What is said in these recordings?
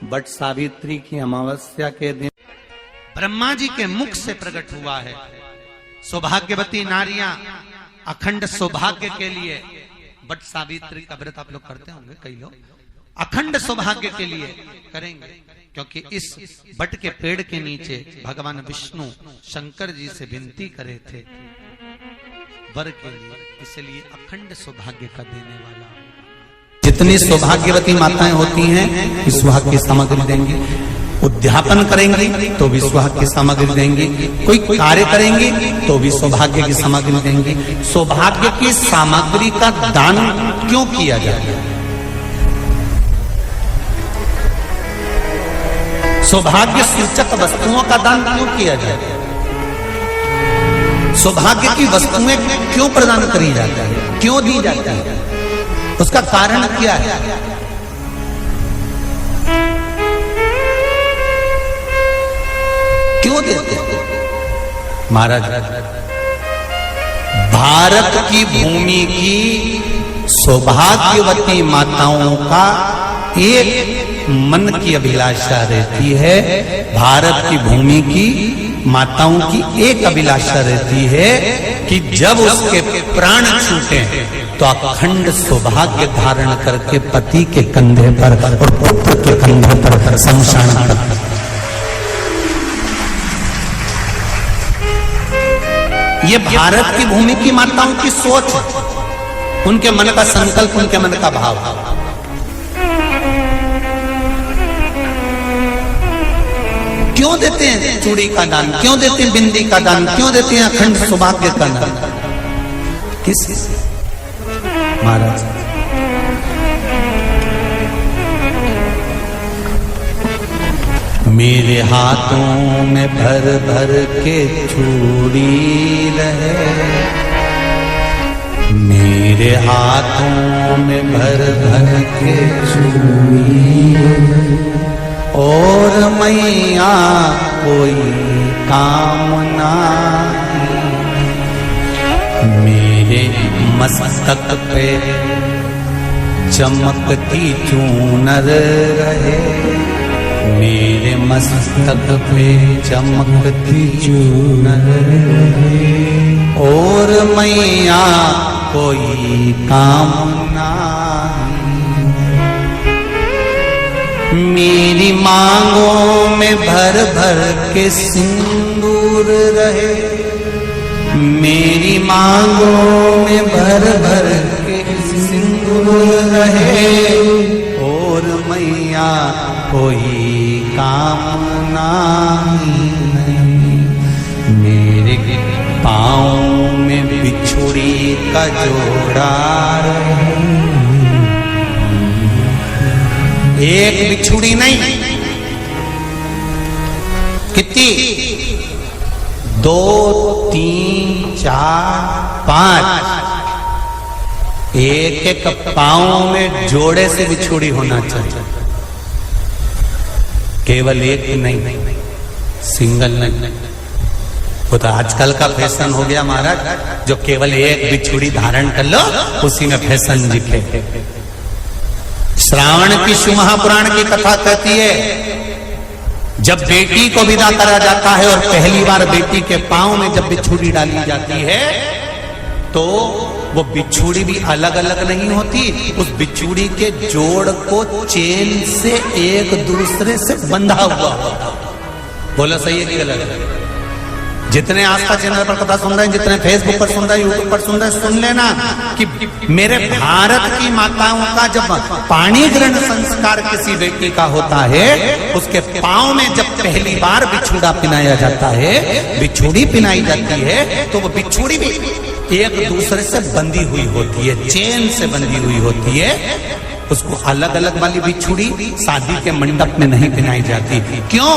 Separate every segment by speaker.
Speaker 1: But Savitri की अमावस्या के दिन
Speaker 2: ब्रह्मा जी के मुख से प्रकट हुआ है। सौभाग्यवती नारियां अखंड सौभाग्य के लिए बट सावित्री का व्रत आप लोग करते होंगे, कई लोग अखंड सौभाग्य के लिए करेंगे, क्योंकि इस बट के पेड़ के नीचे भगवान विष्णु शंकर जी से विनती करे थे वर के लिए, इसलिए अखंड सौभाग्य का देने वाला।
Speaker 1: जितनी सौभाग्यवती माताएं होती हैं विश्वास की सामग्री देंगी, उद्यापन करेंगी तो भी सौभाग्य की सामग्री देंगी, कोई कार्य करेंगी तो भी सौभाग्य की सामग्री देंगी। सौभाग्य की सामग्री का दान क्यों किया जाए? सौभाग्य सूचक वस्तुओं का दान क्यों किया जाए? सौभाग्य की वस्तुएं क्यों प्रदान करी जाती है, क्यों दी जाती है? उसका कारण क्या है? क्यों देते हैं? महाराज, भारत की भूमि की सौभाग्यवती माताओं का एक मन की अभिलाषा रहती है, भारत की भूमि की माताओं की एक अभिलाषा रहती है कि जब उसके प्राण छूटे तो अखंड सौभाग्य धारण करके पति के कंधे पर और पुत्र के कंधे पर शमशान कर। ये भारत की भूमि की माताओं की सोच, उनके मन का संकल्प, उनके मन का भाव। क्यों देते हैं चूड़ी का दान, क्यों देते हैं बिंदी का दान, क्यों देते हैं अखंड सौभाग्य का दान? किस महाराज? मेरे हाथों में भर भर के चूड़ी रहे, मेरे हाथों में भर भर के चूड़ी, और मैया कोई कामना मेरे मस्तक पे चमकती चूनर रहे, मेरे मस्तक पे चमकती चूनर रहे, और मैया कोई कामना मेरी मांगों में भर भर के सिंदूर रहे, मेरी मांगों में भर भर के सिंदूर रहे, और मैया कोई कामना नहीं, मेरे पाँव में बिछुड़ी का जोड़ा रहे, एक बिछुड़ी नहीं, कितनी? 2, 3, 4, 5, एक एक पाँव में जोड़े से बिछुड़ी होना चाहिए, केवल एक नहीं, सिंगल नहीं। वो तो आजकल का फैशन हो गया महाराज, जो केवल एक बिछुड़ी धारण कर लो उसी में फैशन दिखे। श्रावण की शिव महापुराण की कथा कहती है, जब बेटी को विदा करा जाता है और पहली बार बेटी के पांव में जब बिछुड़ी डाली जाती है तो वो बिछुड़ी भी अलग अलग नहीं होती, उस बिछुड़ी के जोड़ को चेन से एक दूसरे से बंधा हुआ होता। बोला सही है कि गलत? जितने आस्था चैनल पर कथा सुन रहे हैं, जितने फेसबुक पर सुन रहे हैं, यूट्यूब पर सुन रहे हैं, सुन लेना कि मेरे भारत की माताओं का जब पाणी ग्रहण संस्कार किसी बेटी का होता है, उसके पांव में जब पहली बार बिछुड़ा पिनाया जाता है, बिछुड़ी पिनाई जाती है, तो वो बिछुड़ी भी एक दूसरे से बंधी हुई होती है, चेन से बंधी हुई होती है। उसको अलग अलग वाली बिछुड़ी शादी के मंडप में नहीं पहनाई जाती। क्यों?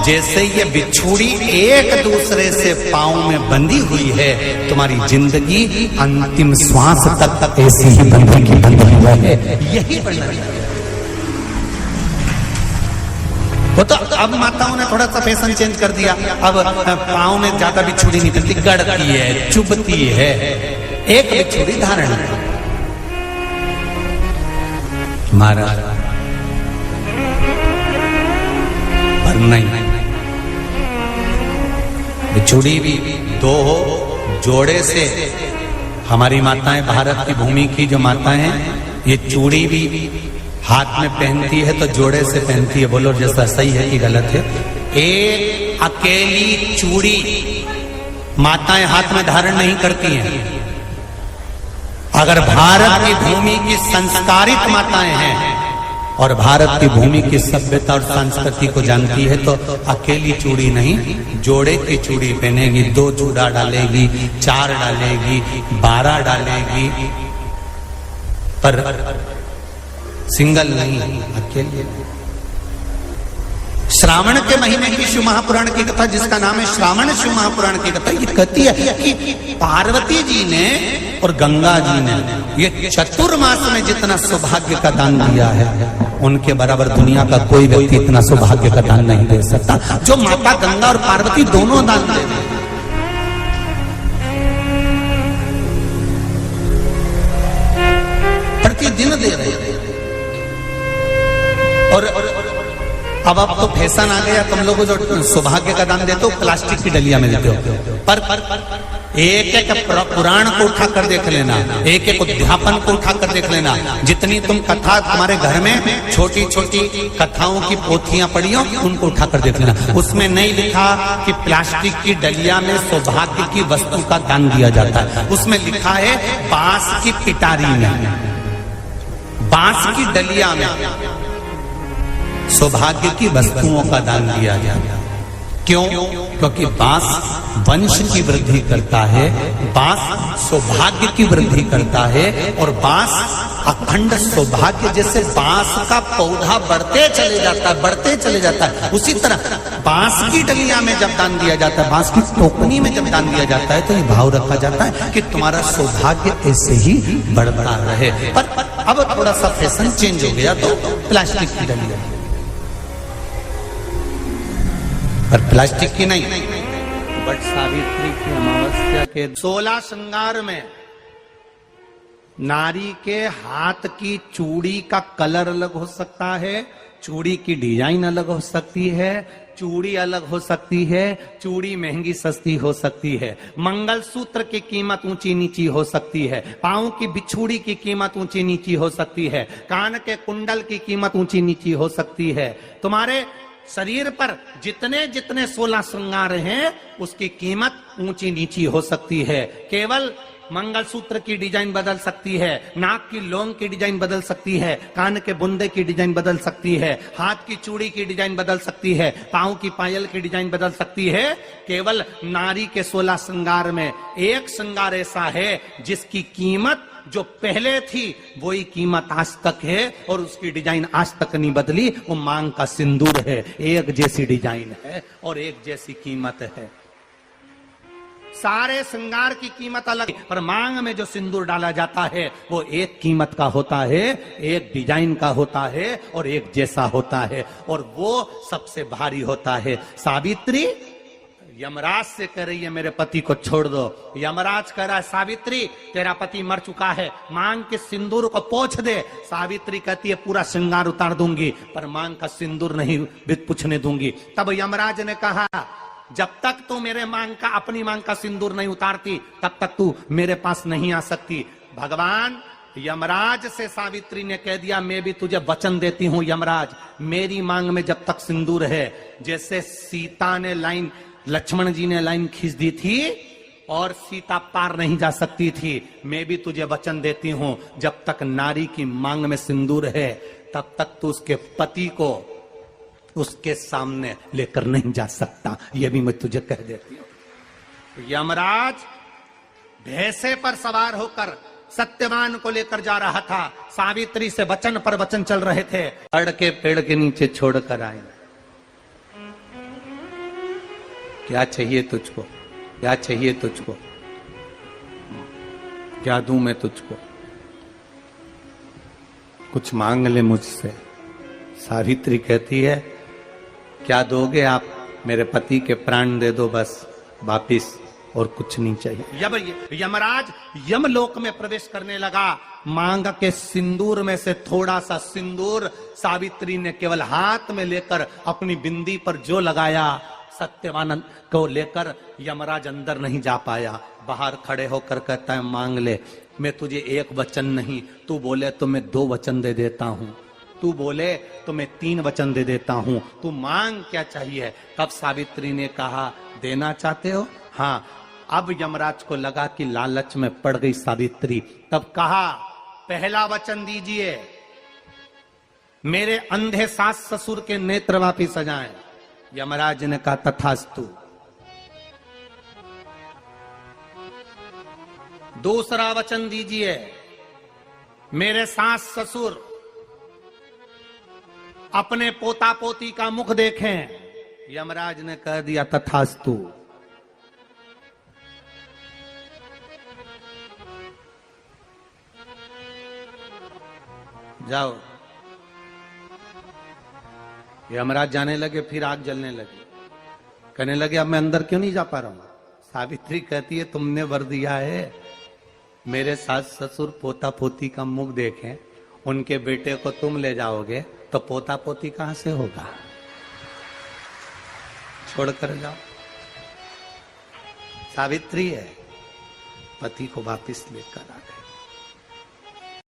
Speaker 1: जैसे ये बिछुड़ी एक दूसरे से पांव में बंधी हुई है, तुम्हारी जिंदगी अंतिम श्वास तक ऐसी ही बंधी की बंधी है, यही बनना चाहिए। वो तो अब माताओं ने थोड़ा सा फैशन चेंज कर दिया, अब पांव में ज्यादा बिछुड़ी नहीं पहनती, गड़ती है, चुभती है, एक बिछुड़ी धारण है। महाराज पर नहीं। चूड़ी भी दो हो, जोड़े से। हमारी माताएं, भारत की भूमि की जो माताएं हैं, ये चूड़ी भी हाथ में पहनती है तो जोड़े से पहनती है। बोलो जैसा सही है कि गलत है? एक अकेली चूड़ी माताएं हाथ में धारण नहीं करती हैं। अगर भारत की भूमि की संस्कारित माताएं हैं और भारत की भूमि की सभ्यता और संस्कृति को जानती है तो अकेली चूड़ी नहीं, जोड़े की चूड़ी पहनेगी। 2 चूड़ा डालेगी, 4 डालेगी, 12 डालेगी, पर सिंगल नहीं, अकेले। श्रावण के महीने की शिव महापुराण की कथा, जिसका नाम है श्रावण शिव महापुराण की कथा, ये कहती है कि पार्वती जी ने और गंगा जी ने ये चतुर्मास में जितना सौभाग्य का दान दिया है, उनके बराबर दुनिया का कोई व्यक्ति इतना सौभाग्य का दान नहीं दे सकता जो माता गंगा और पार्वती दोनों दान दे रहे। प्रतिदिन दे रहे हैं। और अब तो फैशन आ गया, तुम लोग जो सौभाग्य का दान देते हो प्लास्टिक की डलिया में देते हो। पर एक एक पुराण को उठा कर देख लेना, एक एक उद्यापन को उठा कर देख लेना। जितनी तुम कथा तुम्हारे घर में छोटी छोटी कथाओं की पोथियां पड़ी हो, उनको उठा कर देख लेना। उसमें नहीं लिखा कि प्लास्टिक की डलिया में सौभाग्य की वस्तु का दान दिया जाता है। उसमें लिखा है बांस की पिटारी में, बांस की डलिया में सौभाग्य की वस्तुओं का दान दिया गया। क्यों? क्योंकि बांस वंश की वृद्धि करता है, बांस सौभाग्य की वृद्धि करता है, और बांस अखंड सौभाग्य। जैसे बांस का पौधा बढ़ते चले जाता है, बढ़ते चले जाता है, उसी तरह बांस की डलिया में जब दान दिया जाता है, बांस की टोकनी में जब दान दिया जाता है, तो ये भाव रखा जाता है कि तुम्हारा सौभाग्य ऐसे ही बढ़ता रहे। पर अब थोड़ा सा फैशन चेंज हो गया तो प्लास्टिक की डलिया, पर प्लास्टिक की नहीं। बट सावित्री की अमावस्या के 16 श्रृंगार में नारी के हाथ की चूड़ी का कलर अलग हो सकता है, चूड़ी की डिजाइन अलग हो सकती है, चूड़ी अलग हो सकती है, चूड़ी महंगी सस्ती हो सकती है, मंगलसूत्र की कीमत ऊंची नीची हो सकती है, पांव की बिछुड़ी की कीमत ऊंची नीची हो सकती है, कान के कुंडल की कीमत ऊंची नीची हो सकती है। तुम्हारे शरीर पर जितने जितने 16 श्रृंगार हैं उसकी कीमत ऊंची नीची हो सकती है। केवल मंगलसूत्र की डिजाइन बदल सकती है, नाक की लौंग की डिजाइन बदल सकती है, कान के बुंदे की डिजाइन बदल सकती है, हाथ की चूड़ी की डिजाइन बदल सकती है, पांव की पायल की डिजाइन बदल सकती है। केवल नारी के 16 श्रृंगार में एक श्रृंगार ऐसा है जिसकी कीमत जो पहले थी वही कीमत आज तक है, और उसकी डिजाइन आज तक नहीं बदली। वो मांग का सिंदूर है, एक जैसी डिजाइन है और एक जैसी कीमत है। सारे श्रृंगार की कीमत अलग, पर मांग में जो सिंदूर डाला जाता है वो एक कीमत का होता है, एक डिजाइन का होता है और एक जैसा होता है, और वो सबसे भारी होता है। सावित्री यमराज से कह रही है मेरे पति को छोड़ दो। यमराज कह रहा है सावित्री तेरा पति मर चुका है, मांग के सिंदूर को पोंछ दे। सावित्री कहती है पूरा श्रृंगार उतार दूंगी पर मांग का सिंदूर नहीं पूछने दूंगी। तब यमराज ने कहा जब तक तू मेरे मांग का, अपनी मांग का सिंदूर नहीं उतारती तब तक तू मेरे पास नहीं आ सकती। भगवान यमराज से सावित्री ने कह दिया मैं भी तुझे वचन देती हूं यमराज, मेरी मांग में जब तक सिंदूर है, जैसे सीता ने लाइन, लक्ष्मण जी ने लाइन खींच दी थी और सीता पार नहीं जा सकती थी, मैं भी तुझे वचन देती हूं जब तक नारी की मांग में सिंदूर है तब तक तू उसके पति को उसके सामने लेकर नहीं जा सकता। यह भी मैं तुझे कह देती हूं। यमराज भैंसे पर सवार होकर सत्यवान को लेकर जा रहा था, सावित्री से वचन पर वचन चल रहे थे, अड़ के पेड़ के नीचे छोड़कर आए। क्या चाहिए तुझको, क्या चाहिए तुझको, क्या दूं मैं तुझको, कुछ मांग ले मुझसे। सावित्री कहती है क्या दोगे आप, मेरे पति के प्राण दे दो बस वापिस, और कुछ नहीं चाहिए। जब यमराज यमलोक में प्रवेश करने लगा, मांग के सिंदूर में से थोड़ा सा सिंदूर सावित्री ने केवल हाथ में लेकर अपनी बिंदी पर जो लगाया, सत्यवान को लेकर यमराज अंदर नहीं जा पाया। बाहर खड़े होकर कहता है मांग ले, मैं तुझे एक वचन नहीं, तू बोले तो मैं 2 वचन दे देता हूं, तू बोले तो मैं 3 वचन दे देता हूं, तू मांग क्या चाहिए। तब सावित्री ने कहा देना चाहते हो? हाँ। अब यमराज को लगा कि लालच में पड़ गई सावित्री। तब कहा पहला वचन दीजिए, मेरे अंधे सास ससुर के नेत्र वापिस आ जाएं। यमराज ने कहा तथास्तु। दूसरा वचन दीजिए, मेरे सास ससुर अपने पोता पोती का मुख देखें। यमराज ने कह दिया तथास्तु। जाओ। यमराज जाने लगे, फिर आग जलने लगी। कहने लगे अब मैं अंदर क्यों नहीं जा पा रहा हूं। सावित्री कहती है तुमने वर दिया है, मेरे सास ससुर पोता पोती का मुख देखें, उनके बेटे को तुम ले जाओगे तो पोता पोती कहां से होगा, छोड़कर जाओ। सावित्री है, पति को वापिस लेकर आ गए।